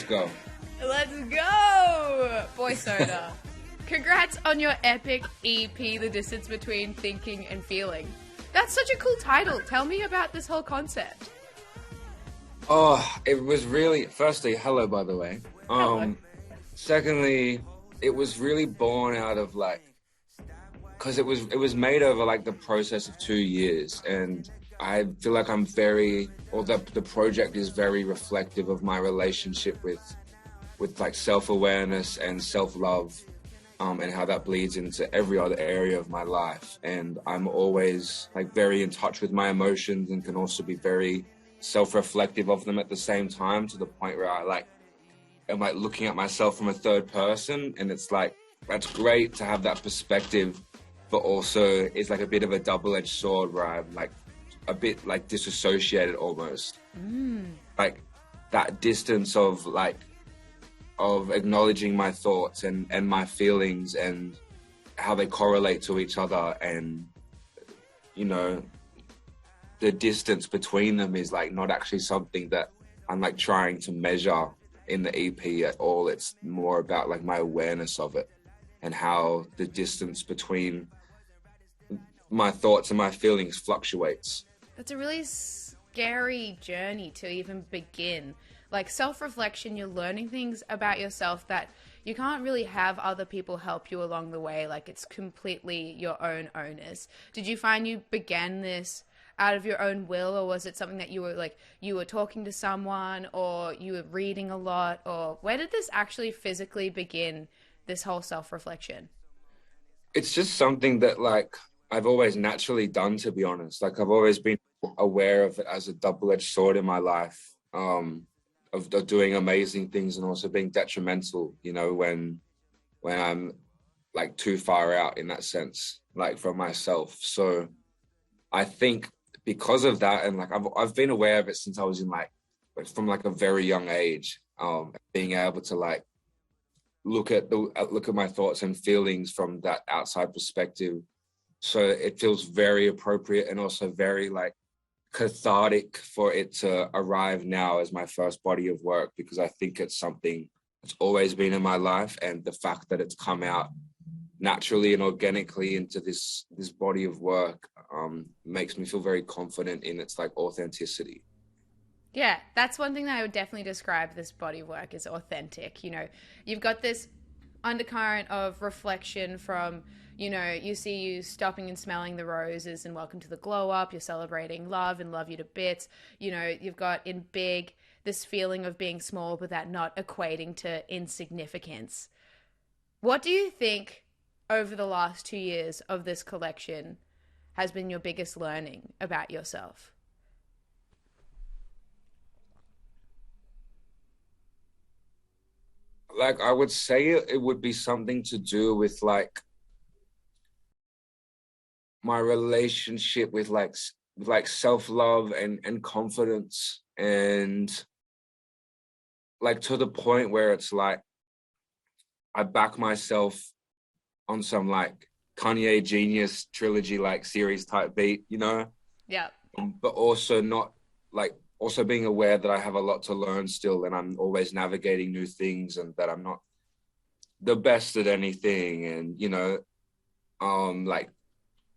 go. Let's go, Boy Soda. Congrats on your epic EP, The Distance Between Thinking and Feeling. That's such a cool title. Tell me about this whole concept. Oh, it was really, firstly, hello, by the way. Hello. Secondly, it was really born out of like, because it was made over like the process of 2 years, and I feel like the project is very reflective of my relationship with like self-awareness and self-love, and how that bleeds into every other area of my life. And I'm always like very in touch with my emotions and can also be very self-reflective of them at the same time, to the point where I'm like looking at myself from a third person, and it's like, that's great to have that perspective, but also it's like a bit of a double-edged sword where I'm like a bit like disassociated almost. Like that distance of acknowledging my thoughts and my feelings and how they correlate to each other, and you know, the distance between them is like not actually something that I'm like trying to measure in the EP at all. It's more about like my awareness of it and how the distance between my thoughts and my feelings fluctuates. That's a really scary journey to even begin. Like self-reflection, you're learning things about yourself that you can't really have other people help you along the way. Like it's completely your own onus. Did you find you began this out of your own will, or was it something that you were talking to someone, or you were reading a lot, or where did this actually physically begin, this whole self-reflection? It's just something that like I've always naturally done, to be honest. Like I've always been aware of it as a double-edged sword in my life, of doing amazing things and also being detrimental, you know, when I'm like too far out in that sense, like from myself. So I think because of that, and like I've been aware of it since I was in from like a very young age, being able to like look at my thoughts and feelings from that outside perspective. So it feels very appropriate and also very like cathartic for it to arrive now as my first body of work, because I think it's something that's always been in my life, and the fact that it's come out naturally and organically into this body of work makes me feel very confident in its like authenticity. Yeah, that's one thing that I would definitely describe this body of work as authentic. You know, you've got this undercurrent of reflection from, you know, you see you stopping and smelling the roses and welcome to the glow up. You're celebrating love and love you to bits. You know, you've got in big this feeling of being small, but that not equating to insignificance. What do you think over the last 2 years of this collection has been your biggest learning about yourself? Like I would say it would be something to do with like my relationship with like self-love and confidence, and like to the point where it's like I back myself on some like Kanye Genius trilogy like series type beat, you know? Yeah. But also not like also being aware that I have a lot to learn still, and I'm always navigating new things, and that I'm not the best at anything, and you know, like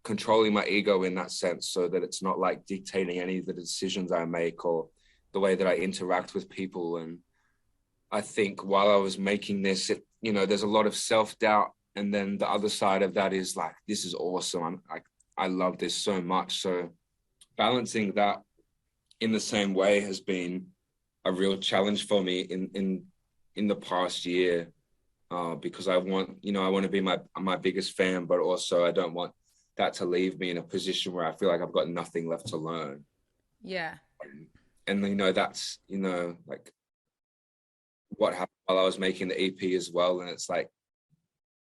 controlling my ego in that sense, so that it's not like dictating any of the decisions I make or the way that I interact with people. And I think while I was making this, you know, there's a lot of self-doubt, and then the other side of that is like, this is awesome. I love this so much. So balancing that in the same way has been a real challenge for me in the past year, because I want to be my biggest fan, but also I don't want that to leave me in a position where I feel like I've got nothing left to learn. Yeah. And you know, that's, you know, like what happened while I was making the EP as well. And it's like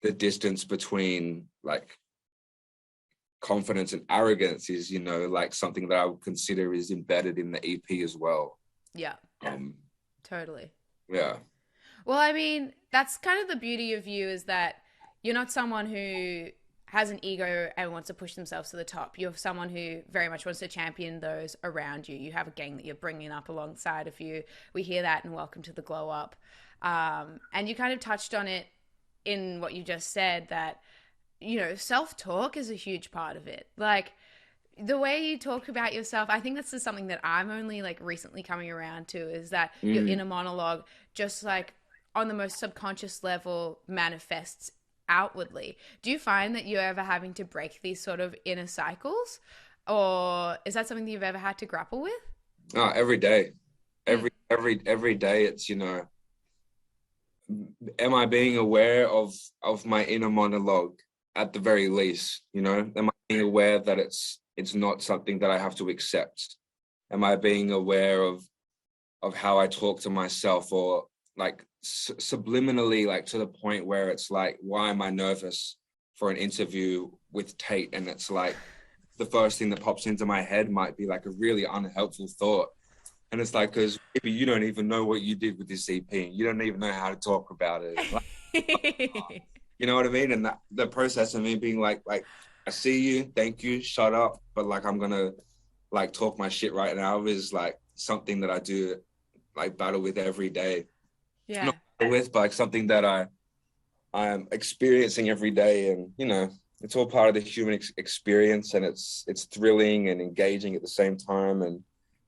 the distance between like confidence and arrogance is, you know, like something that I would consider is embedded in the EP as well. Yeah. Totally. Yeah. Well, I mean, that's kind of the beauty of you, is that you're not someone who has an ego and wants to push themselves to the top. You're someone who very much wants to champion those around you. You have a gang that you're bringing up alongside of you. We hear that in Welcome to the Glow Up. And you kind of touched on it in what you just said, that, you know, self-talk is a huge part of it. Like, the way you talk about yourself, I think this is something that I'm only like recently coming around to, is that your inner monologue, just like on the most subconscious level, manifests outwardly. Do you find that you're ever having to break these sort of inner cycles, or is that something that you've ever had to grapple with? Every day, every day. It's, you know, am I being aware of my inner monologue at the very least? You know, am I being aware that it's not something that I have to accept? Am I being aware of how I talk to myself, or like subliminally, like to the point where it's like, why am I nervous for an interview with Tate? And it's like, the first thing that pops into my head might be like a really unhelpful thought. And it's like, because maybe you don't even know what you did with this EP. You don't even know how to talk about it. Like, you know what I mean? And that, the process of me being like, I see you, thank you, shut up. But like, I'm gonna like talk my shit right now is like something that I do like battle with every day. Yeah. Not battle with, but like something that I'm experiencing every day. And, you know, it's all part of the human experience, and it's thrilling and engaging at the same time,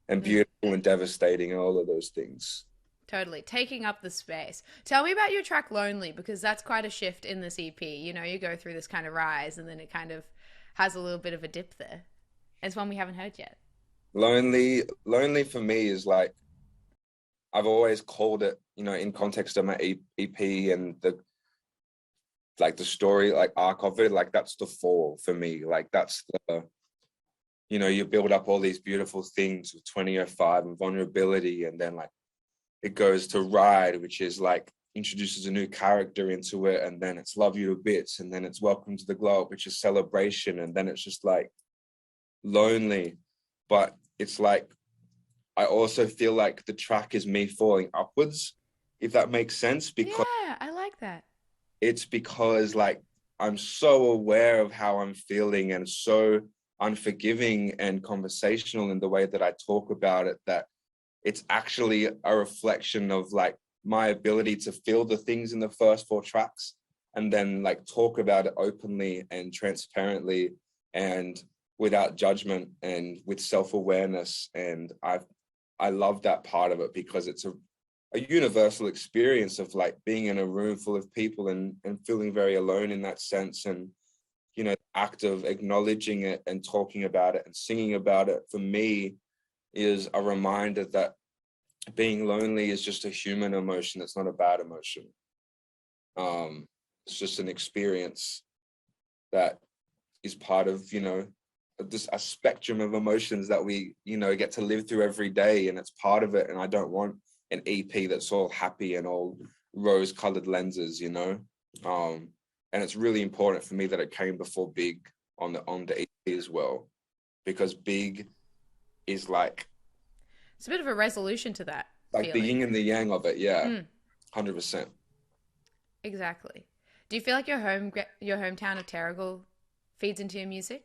and beautiful and devastating, and all of those things. Totally. Taking up the space. Tell me about your track Lonely, because that's quite a shift in this EP. You know, you go through this kind of rise and then it kind of has a little bit of a dip there. It's one we haven't heard yet. Lonely for me is like, I've always called it, you know, in context of my EP and the story, like arc of it, like that's the fall for me. Like that's the, you know, you build up all these beautiful things with 2005 and vulnerability, and then like it goes to Ride, which is like introduces a new character into it, and then it's Love You to Bits, and then it's Welcome to the Glow Up, which is Celebration, and then it's just like Lonely. But it's like, I also feel like the track is me falling upwards, if that makes sense, because yeah, I like that. It's because like I'm so aware of how I'm feeling, and so unforgiving and conversational in the way that I talk about it, that it's actually a reflection of like my ability to feel the things in the first 4 tracks, and then like talk about it openly and transparently and without judgment and with self-awareness. And I love that part of it, because it's a universal experience of like being in a room full of people and feeling very alone in that sense. And, you know, the act of acknowledging it and talking about it and singing about it, for me, is a reminder that being lonely is just a human emotion. It's not a bad emotion. It's just an experience that is part of, you know, just a spectrum of emotions that we, you know, get to live through every day, and it's part of it. And I don't want an EP that's all happy and all rose-colored lenses, you know. And it's really important for me that it came before Big on the EP as well, because Big is like, it's a bit of a resolution to that like feeling. the yin and the yang of it. Yeah, 100%. Exactly. Do you feel like your hometown of Terrigal feeds into your music?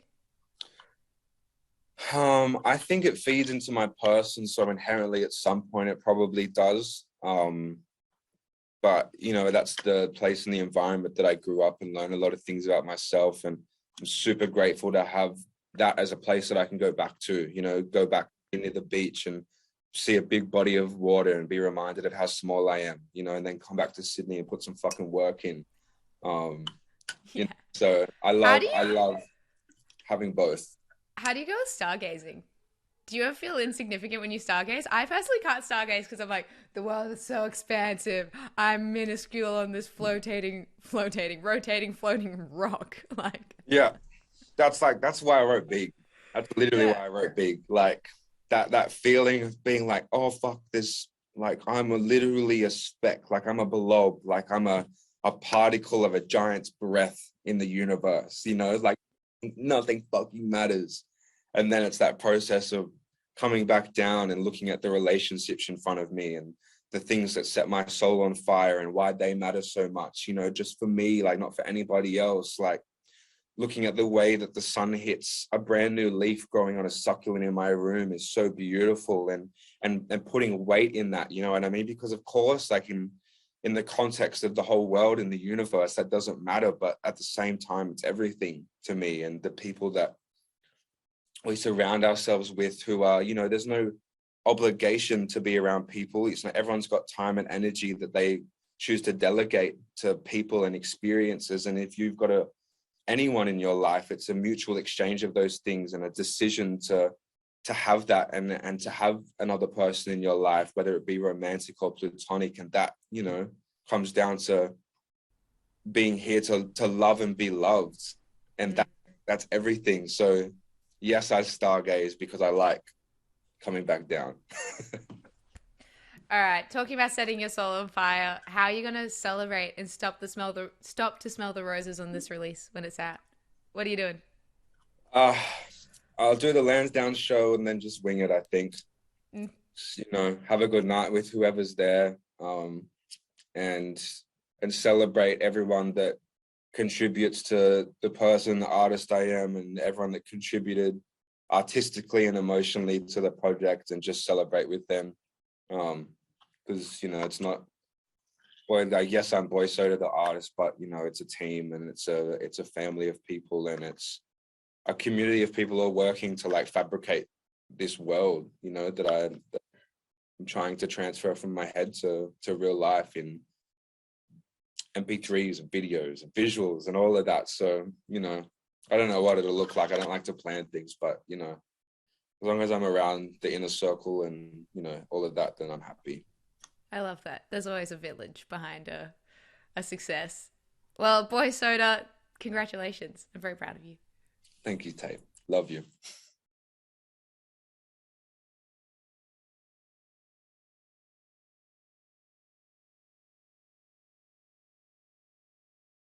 I think it feeds into my person, so inherently at some point it probably does. But, you know, that's the place and the environment that I grew up and learned a lot of things about myself. And I'm super grateful to have that as a place that I can go back to, you know, go back near the beach and see a big body of water and be reminded of how small I am, you know, and then come back to Sydney and put some fucking work in. You know, so I love having both. How do you go with stargazing? Do you ever feel insignificant when you stargaze? I personally can't stargaze because I'm like, the world is so expansive. I'm minuscule on this rotating rock. Like, yeah, that's why I wrote Big. That's literally why I wrote Big. Like that feeling of being like, oh fuck this, like literally a speck, like I'm a blob, like I'm a particle of a giant's breath in the universe, you know, like nothing fucking matters. And then it's that process of coming back down and looking at the relationships in front of me and the things that set my soul on fire and why they matter so much, you know, just for me, like not for anybody else. Like looking at the way that the sun hits a brand new leaf growing on a succulent in my room is so beautiful, and putting weight in that, you know what I mean? Because of course, like in the context of the whole world and the universe, that doesn't matter, but at the same time, it's everything to me. And the people that we surround ourselves with, who are, you know, there's no obligation to be around people. It's not, everyone's got time and energy that they choose to delegate to people and experiences. And if you've got anyone in your life, it's a mutual exchange of those things, and a decision to have that, and to have another person in your life, whether it be romantic or platonic. And that, you know, comes down to being here to love and be loved. And that's everything. So yes, I stargaze because I like coming back down. All right, talking about setting your soul on fire, how are you gonna celebrate and stop to smell the roses on this release when it's out? What are you doing? uh I'll do the Lansdowne show and then just wing it, I think. Mm. You know, have a good night with whoever's there, and celebrate everyone that contributes to the person, the artist I am, and everyone that contributed artistically and emotionally to the project, and just celebrate with them. Because, you know, it's not, well, like, yes, I'm Boy Soda, the artist, but, you know, it's a team, and it's a family of people, and it's a community of people who are working to like fabricate this world, you know, that I'm trying to transfer from my head to real life in MP3s and videos and visuals and all of that. So, you know, I don't know what it'll look like. I don't like to plan things, but, you know, as long as I'm around the inner circle and, you know, all of that, then I'm happy. I love that. There's always a village behind a success. Well, Boy Soda, congratulations. I'm very proud of you. Thank you, Tate. Love you.